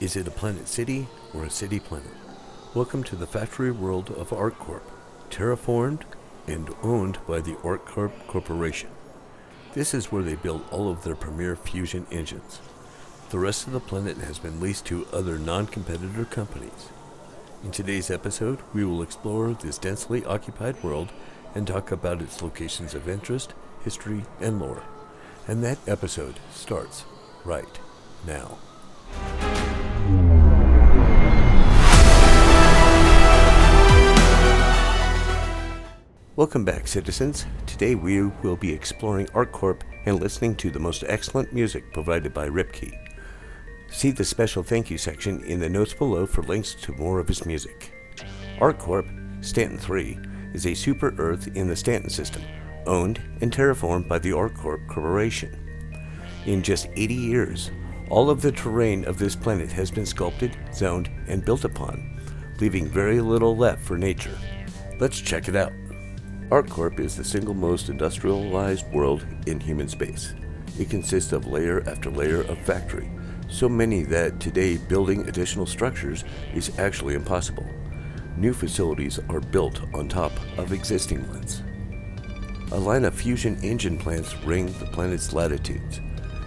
Is it a planet city or a city planet? Welcome to the factory world of ArcCorp, terraformed and owned by the ArcCorp Corporation. This is where they build all of their premier fusion engines. The rest of the planet has been leased to other non-competitor companies. In today's episode, we will explore this densely occupied world and talk about its locations of interest, history, and lore. And that episode starts right now. Welcome back, citizens. Today we will be exploring ArcCorp and listening to the most excellent music provided by Ripkey. See the special thank you section in the notes below for links to more of his music. ArcCorp, Stanton 3, is a super Earth in the Stanton system, owned and terraformed by the ArcCorp Corporation. In just 80 years, all of the terrain of this planet has been sculpted, zoned, and built upon, leaving very little left for nature. Let's check it out. ArcCorp is the single most industrialized world in human space. It consists of layer after layer of factory, so many that today building additional structures is actually impossible. New facilities are built on top of existing ones. A line of fusion engine plants ring the planet's latitudes.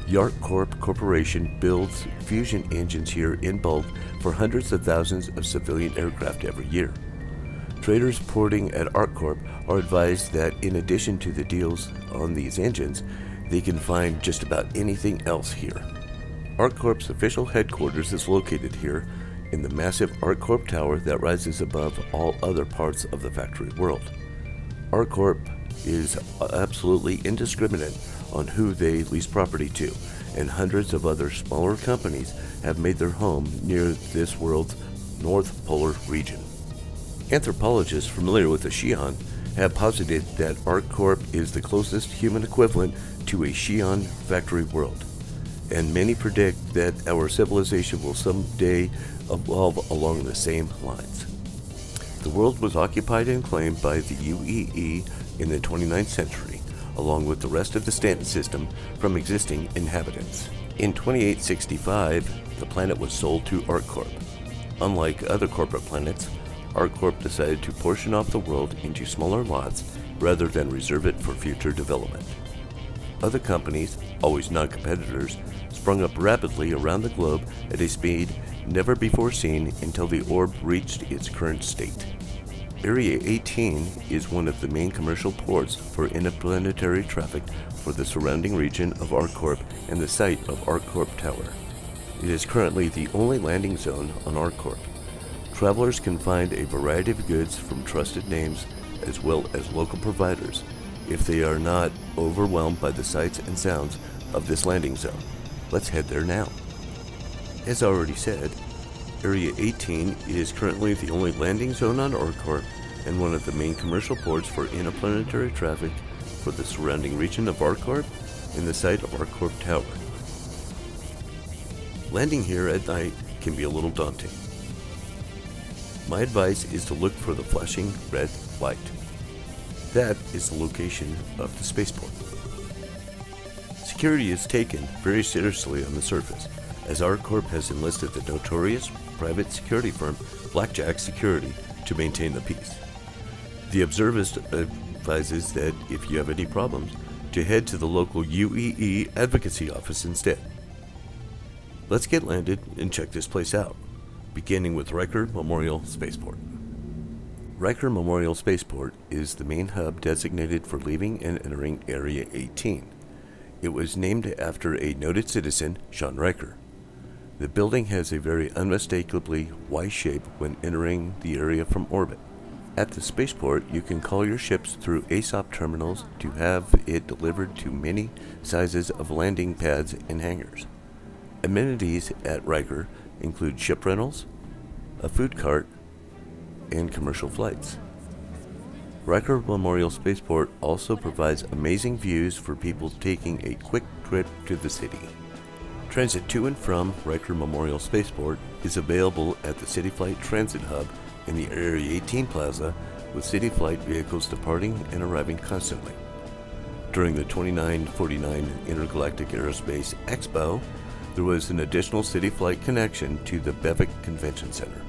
The ArcCorp Corporation builds fusion engines here in bulk for hundreds of thousands of civilian aircraft every year. Traders porting at ArcCorp are advised that in addition to the deals on these engines, they can find just about anything else here. ArcCorp's official headquarters is located here in the massive ArcCorp Tower that rises above all other parts of the factory world. ArcCorp is absolutely indiscriminate on who they lease property to, and hundreds of other smaller companies have made their home near this world's North Polar region. Anthropologists familiar with the Xi'an have posited that ArcCorp is the closest human equivalent to a Xi'an factory world, and many predict that our civilization will someday evolve along the same lines. The world was occupied and claimed by the UEE in the 29th century, along with the rest of the Stanton system from existing inhabitants. In 2865, the planet was sold to ArcCorp. Unlike other corporate planets, ArcCorp decided to portion off the world into smaller lots rather than reserve it for future development. Other companies, always non-competitors, sprung up rapidly around the globe at a speed never before seen until the orb reached its current state. Area 18 is one of the main commercial ports for interplanetary traffic for the surrounding region of ArcCorp and the site of ArcCorp Tower. It is currently the only landing zone on ArcCorp. Travelers can find a variety of goods from trusted names as well as local providers if they are not overwhelmed by the sights and sounds of this landing zone. Let's head there now. As already said, Area 18 is currently the only landing zone on ArcCorp and one of the main commercial ports for interplanetary traffic for the surrounding region of ArcCorp and the site of ArcCorp Tower. Landing here at night can be a little daunting. My advice is to look for the flashing red light. That is the location of the spaceport. Security is taken very seriously on the surface, as ArcCorp has enlisted the notorious private security firm Blackjack Security to maintain the peace. The observist advises that if you have any problems, to head to the local UEE advocacy office instead. Let's get landed and check this place out, beginning with Riker Memorial Spaceport. Riker Memorial Spaceport is the main hub designated for leaving and entering Area 18. It was named after a noted citizen, Sean Riker. The building has a very unmistakably Y shape when entering the area from orbit. At the spaceport, you can call your ships through ASOP terminals to have it delivered to many sizes of landing pads and hangars. Amenities at Riker include ship rentals, a food cart, and commercial flights. Riker Memorial Spaceport also provides amazing views for people taking a quick trip to the city. Transit to and from Riker Memorial Spaceport is available at the City Flight Transit Hub in the Area 18 Plaza, with City Flight vehicles departing and arriving constantly. During the 2949 Intergalactic Aerospace Expo, there was an additional city flight connection to the Bevec Convention Center.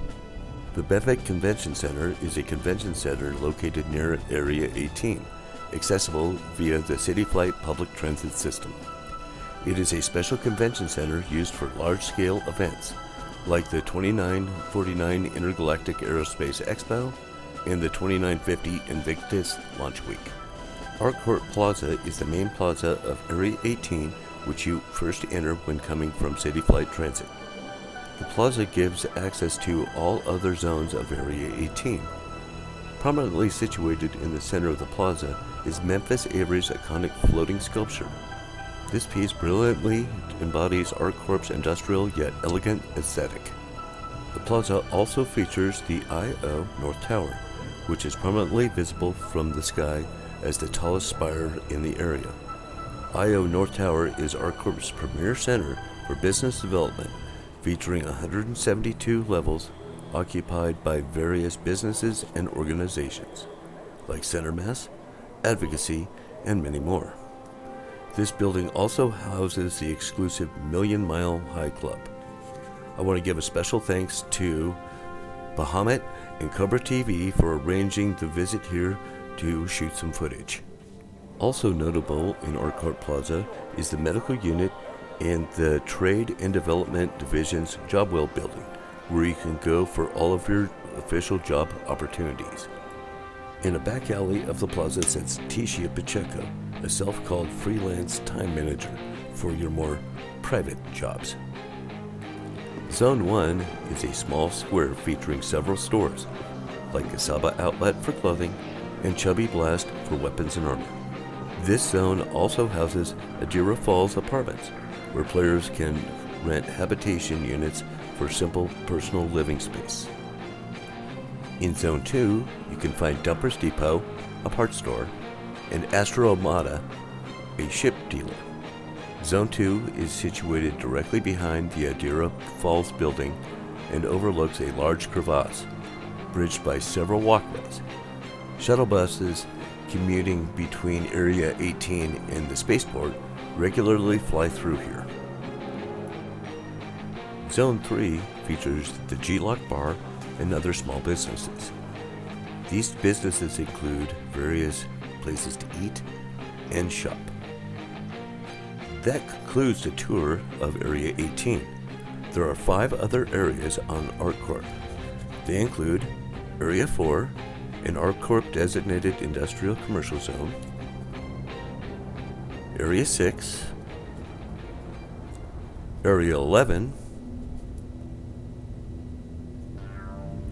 The Bevec Convention Center is a convention center located near Area 18, accessible via the City Flight public transit system. It is a special convention center used for large-scale events, like the 2949 Intergalactic Aerospace Expo and the 2950 Invictus Launch Week. ArcCorp Plaza is the main plaza of Area 18, which you first enter when coming from City Flight Transit. The plaza gives access to all other zones of Area 18. Prominently situated in the center of the plaza is Memphis Avery's iconic floating sculpture. This piece brilliantly embodies ArcCorp's industrial yet elegant aesthetic. The plaza also features the I.O. North Tower, which is prominently visible from the sky as the tallest spire in the area. I.O. North Tower is ArcCorp's premier center for business development, featuring 172 levels occupied by various businesses and organizations, like CenterMass, Advocacy, and many more. This building also houses the exclusive Million Mile High Club. I want to give a special thanks to Bohomit and Cobra TV for arranging the visit here to shoot some footage. Also notable in ArcCorp Plaza is the medical unit and the Trade and Development Division's Job Well building, where you can go for all of your official job opportunities. In a back alley of the plaza sits Ticia Pacheco, a self-called freelance time manager for your more private jobs. Zone 1 is a small square featuring several stores, like Casaba Outlet for clothing and Chubby Blast for weapons and armor. This zone also houses Adira Falls Apartments, where players can rent habitation units for simple personal living space. In Zone 2, you can find Dumpers Depot, a parts store, and Astro Armada, a ship dealer. Zone 2 is situated directly behind the Adira Falls building and overlooks a large crevasse, bridged by several walkways. Shuttle buses commuting between Area 18 and the spaceport regularly fly through here. Zone 3 features the G-Lock Bar and other small businesses. These businesses include various places to eat and shop. That concludes the tour of Area 18. There are 5 other areas on ArcCorp. They include Area 4, an ArcCorp designated industrial commercial zone, Area 6, Area 11,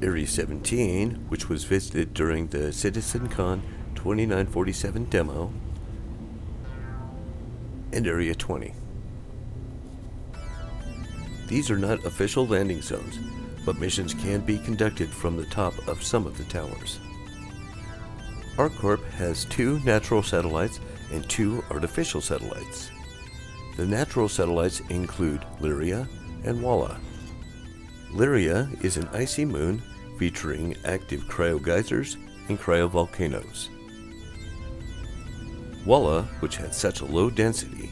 Area 17, which was visited during the CitizenCon 2947 demo, and Area 20. These are not official landing zones, but missions can be conducted from the top of some of the towers. ArcCorp has 2 natural satellites and 2 artificial satellites. The natural satellites include Lyria and Walla. Lyria is an icy moon featuring active cryogeysers and cryovolcanoes. Walla, which had such a low density,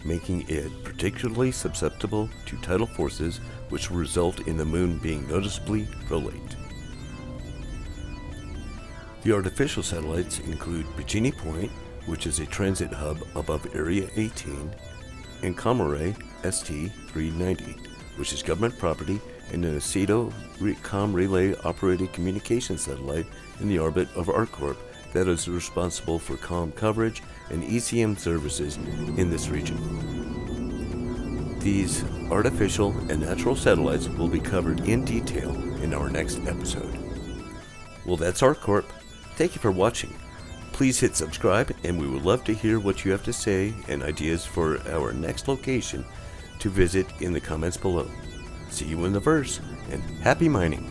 making it particularly susceptible to tidal forces which result in the moon being noticeably prolate. The artificial satellites include Bikini Point, which is a transit hub above Area 18, and Comaray ST-390, which is government property and an Aceto Com Relay operated communication satellite in the orbit of ArcCorp that is responsible for comm coverage and ECM services in this region. These artificial and natural satellites will be covered in detail in our next episode. Well, that's ArcCorp. Thank you for watching. Please hit subscribe, and we would love to hear what you have to say and ideas for our next location to visit in the comments below. See you in the verse, and happy mining!